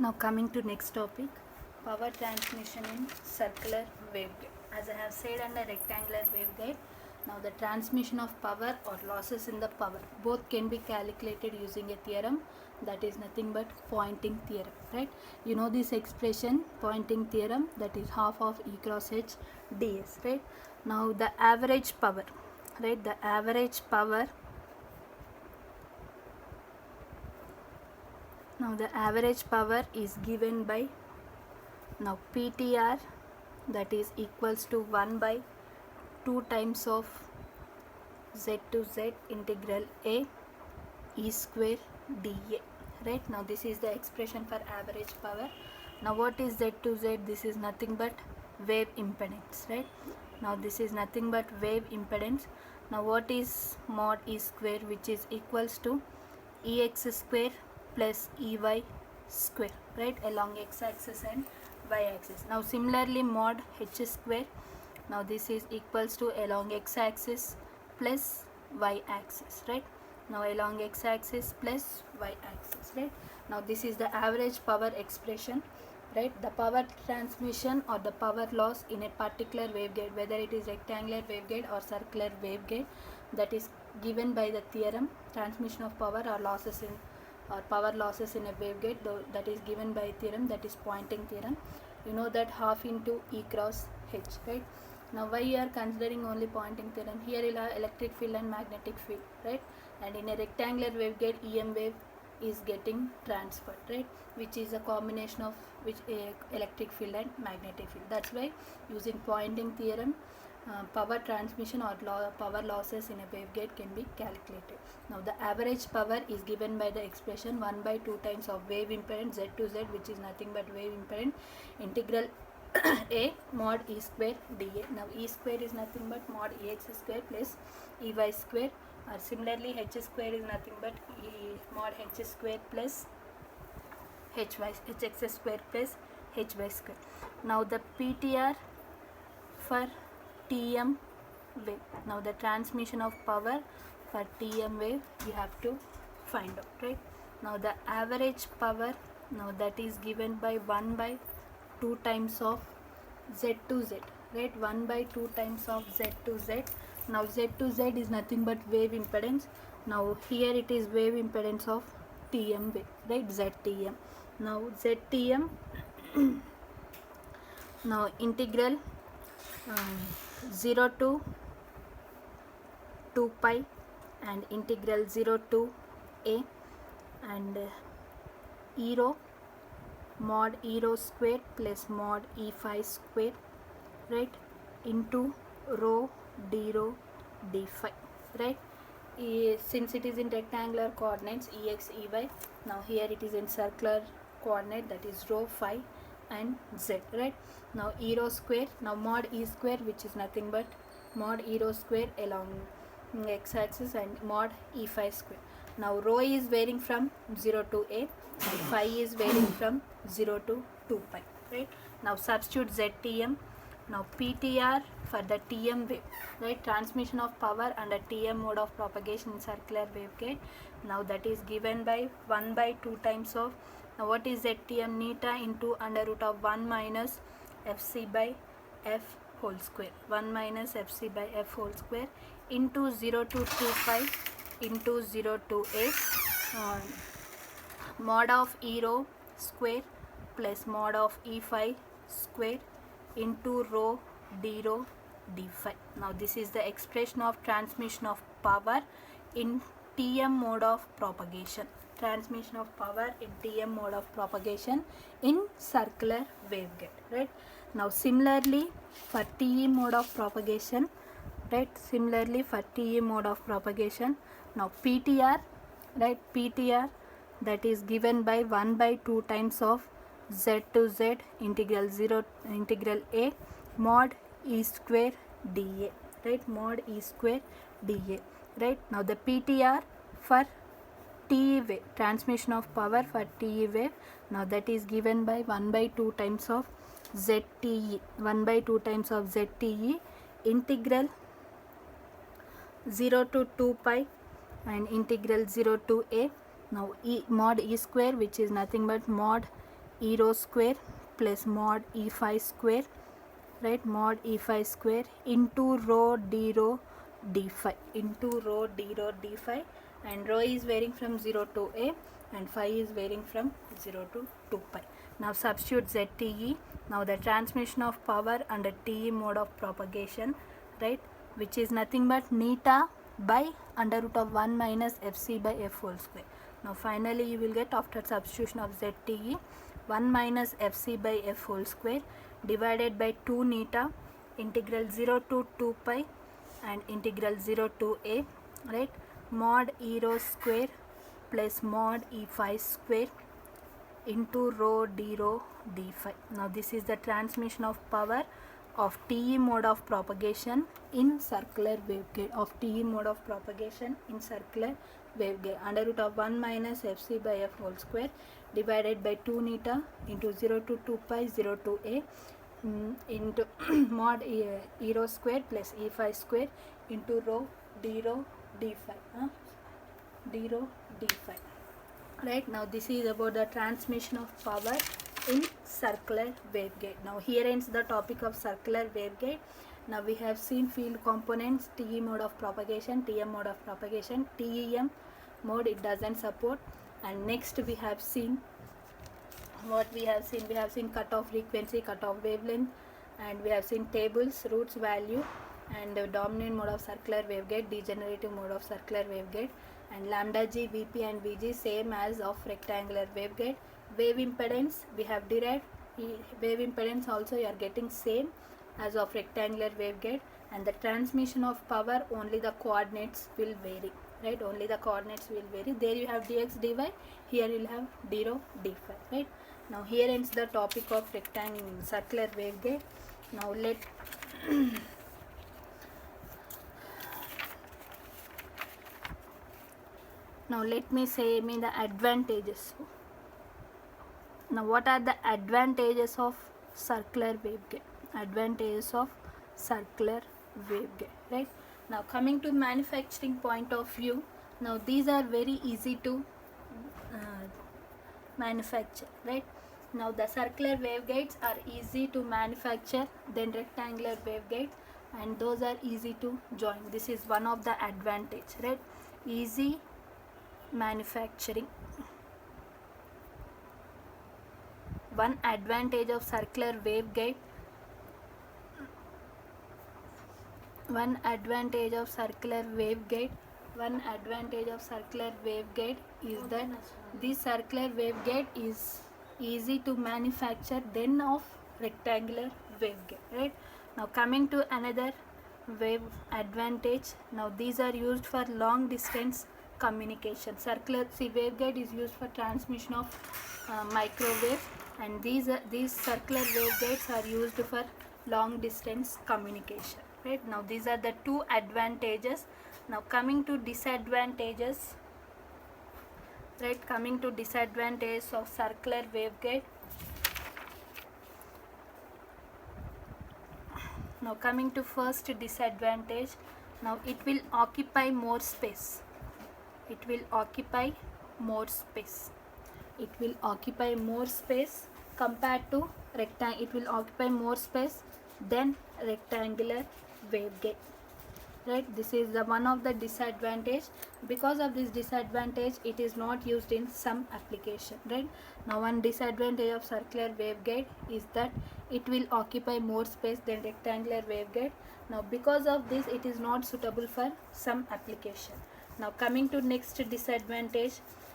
Now coming to next topic, power transmission in circular waveguide. As I have said under rectangular waveguide, now the transmission of power or losses in the power both can be calculated using a theorem, that is nothing but Poynting theorem, right? You know this expression, Poynting theorem, that is half of E cross H ds, right? Now the average power, right? The average power. Now the average power is given by, now PTR, that is equals to 1 by 2 times of Z to Z integral A E square dA, right? Now this is the expression for average power. Now what is Z to Z? This is nothing but wave impedance, right? Now this is nothing but wave impedance. Now what is mod E square, which is equals to EX square plus EY square, right, along x axis and y axis. Now similarly mod H square, now this is equals to along x axis plus y axis, right? Now along x axis plus y axis, right? Now this is the average power expression, right? The power transmission or the power loss in a particular waveguide, whether it is rectangular waveguide or circular waveguide, that is given by the theorem transmission of power or losses in or power losses in a waveguide, that is given by theorem, that is Poynting theorem. You know that half into E cross H, right? Now why you are considering only Poynting theorem? Here you have electric field and magnetic field, right? And in a rectangular waveguide, EM wave is getting transferred, right, which is a combination of which electric field and magnetic field. That's why using Poynting theorem, power transmission or power losses in a waveguide can be calculated. Now the average power is given by the expression 1 by 2 times of wave impedance Z to Z, which is nothing but wave impedance, integral A mod E square dA. Now E square is nothing but mod EX square plus EY square, or similarly H square is nothing but mod H square plus HX square plus HY square. Now the PTR for TM wave. Now the transmission of power for TM wave you have to find out, right? Now the average power, now that is given by 1 by 2 times of Z to Z, right? 1 by 2 times of Z to Z. Now Z to Z is nothing but wave impedance. Now here it is wave impedance of TM wave, right? ZTM. Now ZTM, now integral 0 to 2 pi and integral 0 to A and E rho mod E rho square plus mod E phi square, right, into rho d rho d phi, right? Since it is in rectangular coordinates Ex Ey, now here it is in circular coordinate, that is rho phi and Z, right? Now E rho square, now mod E square, which is nothing but mod E rho square along x axis and mod E phi square. Now rho is varying from 0 to A and phi is varying from 0 to 2 pi, right? Now substitute ZTM. Now PTR for the TM wave, right, transmission of power under TM mode of propagation in circular waveguide. Now that is given by 1 by 2 times of, now what is ZTM? Neta into under root of 1 minus Fc by F whole square, 1 minus Fc by F whole square into 0 to 2 pi into 0 to A mod of E rho square plus mod of E phi square into rho d rho d phi. Now this is the expression of transmission of power in TM mode of propagation. Transmission of power in TM mode of propagation in circular waveguide, right? Now similarly for TE mode of propagation, right, similarly for TE mode of propagation, now PTR, right, PTR, that is given by 1 by 2 times of Z to Z integral 0 integral A mod E square dA, right, mod E square dA, right? Now the PTR for TE wave, transmission of power for TE wave, now that is given by 1 by 2 times of ZTE, 1 by 2 times of ZTE integral 0 to 2 pi and integral 0 to A. Now E mod E square, which is nothing but mod e rho square plus mod e phi square, right, mod e phi square into rho d phi, into rho d phi, and rho is varying from 0 to a and phi is varying from 0 to 2 pi. Now substitute ZTE. Now the transmission of power under TE mode of propagation, right, which is nothing but neta by under root of 1 minus Fc by F whole square. Now finally you will get, after substitution of ZTE, 1 minus Fc by F whole square divided by 2 neta integral 0 to 2 pi and integral 0 to a, right, mod e rho square plus mod e phi square into rho d phi. Now this is the transmission of power of TE mode of propagation in circular waveguide, of TE mode of propagation in circular waveguide, under root of 1 minus Fc by F whole square divided by 2 neta into 0 to 2 pi 0 to a into mod e rho square plus e phi square into rho d phi, d rho d phi. Right, now this is about the transmission of power in circular waveguide. Now here ends the topic of circular waveguide. Now we have seen field components, TE mode of propagation, TM mode of propagation, TEM mode it doesn't support, and next we have seen what we have seen cutoff frequency, cutoff wavelength, and we have seen tables, roots value, and dominant mode of circular waveguide, degenerative mode of circular waveguide, and lambda g, Vp and Vg same as of rectangular waveguide. Wave impedance we have derived, wave impedance also you are getting same as of rectangular waveguide, and the transmission of power only the coordinates will vary, right, only the coordinates will vary. There you have dx dy, here you will have d rho d phi, right. Now here ends the topic of rectangular circular waveguide. Now let me say the advantages. Now what are the advantages of circular waveguide? Advantages of circular waveguide, right. Now coming to manufacturing point of view, now these are very easy to manufacture, right. Now the circular waveguides are easy to manufacture than rectangular waveguides, and those are easy to join. This is one of the advantage, right, easy manufacturing. One advantage of circular waveguide, one advantage of circular waveguide is that this circular waveguide is easy to manufacture than of rectangular waveguide, right. Now coming to another wave advantage, now these are used for long distance communication. Circular waveguide is used for transmission of microwave, and these circular waveguides are used for long distance communication, right. Now these are the two advantages. Now coming to disadvantages, right, coming to disadvantages of circular waveguide. Now coming to first disadvantage, now it will occupy more space. It will occupy more space. It will occupy more space compared to rectangle. It will occupy more space than rectangular waveguide, right. This is the one of the disadvantage. Because of this disadvantage, it is not used in some application, right. Now one disadvantage of circular waveguide is that it will occupy more space than rectangular waveguide. Now because of this, it is not suitable for some application. Now coming to next disadvantage,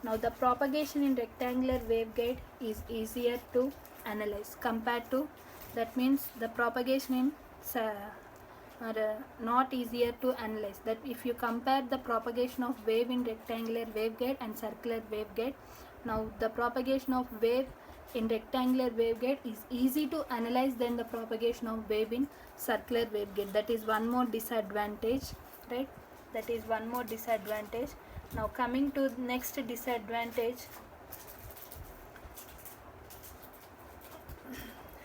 now the propagation in rectangular waveguide is easier to analyze compared to, that means the propagation in are not easier to analyze. That if you compare the propagation of wave in rectangular waveguide and circular waveguide, now the propagation of wave in rectangular waveguide is easy to analyze than the propagation of wave in circular waveguide. That is one more disadvantage, right. That is one more disadvantage. Now coming to next disadvantage,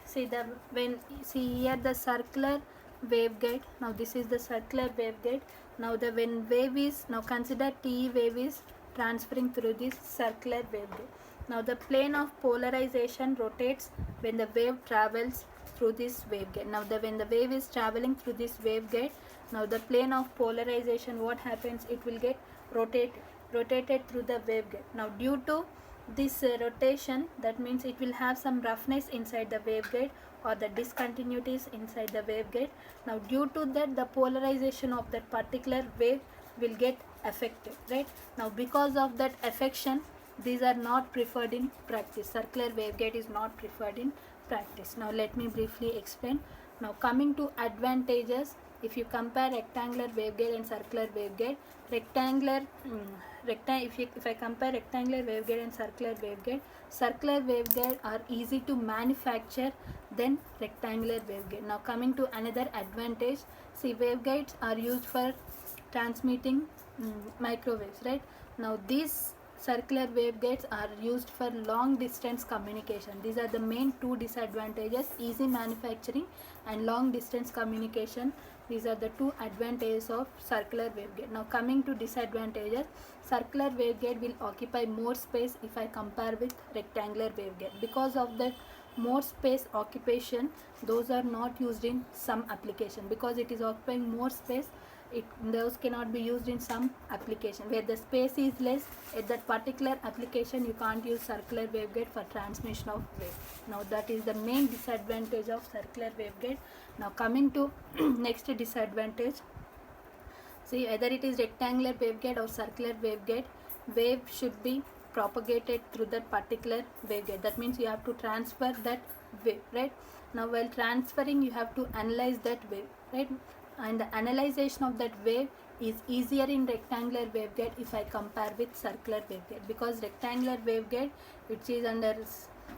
see here the circular waveguide. Now this is the circular waveguide. Now when wave is, now consider TE wave is transferring through this circular waveguide. Now the plane of polarization rotates when the wave travels through this waveguide. Now when the wave is traveling through this waveguide, now the plane of polarization, what happens, it will get rotated through the waveguide. Now due to this rotation, that means it will have some roughness inside the waveguide or the discontinuities inside the waveguide. Now due to that, the polarization of that particular wave will get affected, right? Now because of that affection, these are not preferred in practice. Circular waveguide is not preferred in practice. Now let me briefly explain. Now coming to advantages, if you compare rectangular waveguide and circular waveguide, if I compare rectangular waveguide and circular waveguide are easy to manufacture than rectangular waveguide. Now coming to another advantage, see, waveguides are used for transmitting microwaves, right? Now these circular waveguides are used for long distance communication. These are the main two disadvantages: easy manufacturing and long distance communication. These are the two advantages of circular waveguide. Now coming to disadvantages, circular waveguide will occupy more space if I compare with rectangular waveguide. Because of that more space occupation, those are not used in some application. Because it is occupying more space, those cannot be used in some application. Where the space is less, at that particular application you can't use circular waveguide for transmission of wave. Now that is the main disadvantage of circular waveguide. Now coming to next disadvantage, see, whether it is rectangular waveguide or circular waveguide, wave should be propagated through that particular waveguide. That means you have to transfer that wave, right? Now while transferring, you have to analyze that wave, right? And the analyzation of that wave is easier in rectangular waveguide if I compare with circular waveguide, because rectangular waveguide, it is under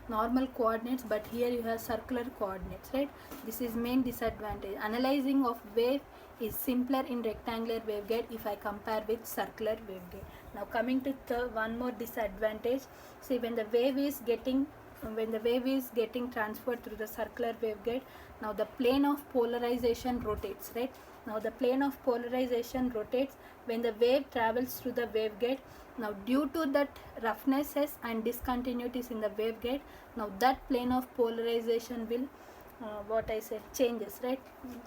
normal coordinates, but here you have circular coordinates, right? This is main disadvantage. Analyzing of wave is simpler in rectangular waveguide if I compare with circular waveguide. Now coming to one more disadvantage, see, when the wave is getting transferred through the circular waveguide, now the plane of polarization rotates, right? Now the plane of polarization rotates when the wave travels through the waveguide. Now due to that roughnesses and discontinuities in the waveguide, now that plane of polarization will changes, right?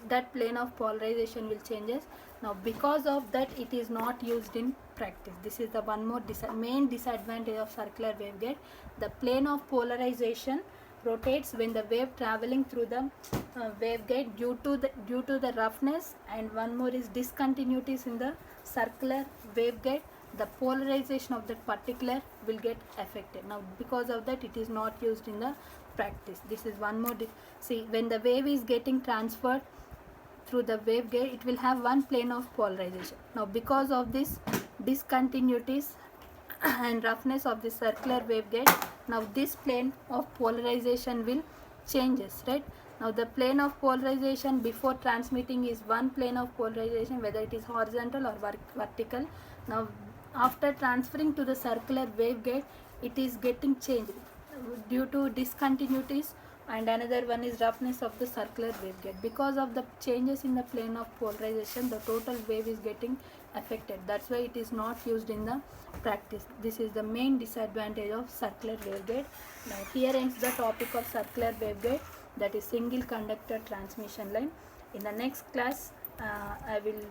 That plane of polarization will changes. Now because of that, it is not used in practice. This is the one more main disadvantage of circular waveguide. The plane of polarization rotates when the wave traveling through the waveguide due to the roughness, and one more is discontinuities in the circular waveguide. The polarization of that particular will get affected. Now because of that, it is not used in the practice. This is one more see, when the wave is getting transferred through the waveguide, it will have one plane of polarization. Now because of this discontinuities and roughness of the circular waveguide, now this plane of polarization will changes, right? Now the plane of polarization before transmitting is one plane of polarization, whether it is horizontal or vertical. Now after transferring to the circular waveguide, it is getting changed due to discontinuities, and another one is roughness of the circular waveguide. Because of the changes in the plane of polarization, the total wave is getting affected. That's why it is not used in the practice. This is the main disadvantage of circular waveguide. Now here ends the topic of circular waveguide, that is single conductor transmission line. In the next class, I will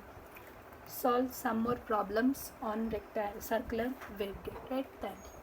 solve some more problems on circular waveguide, right? Thank you.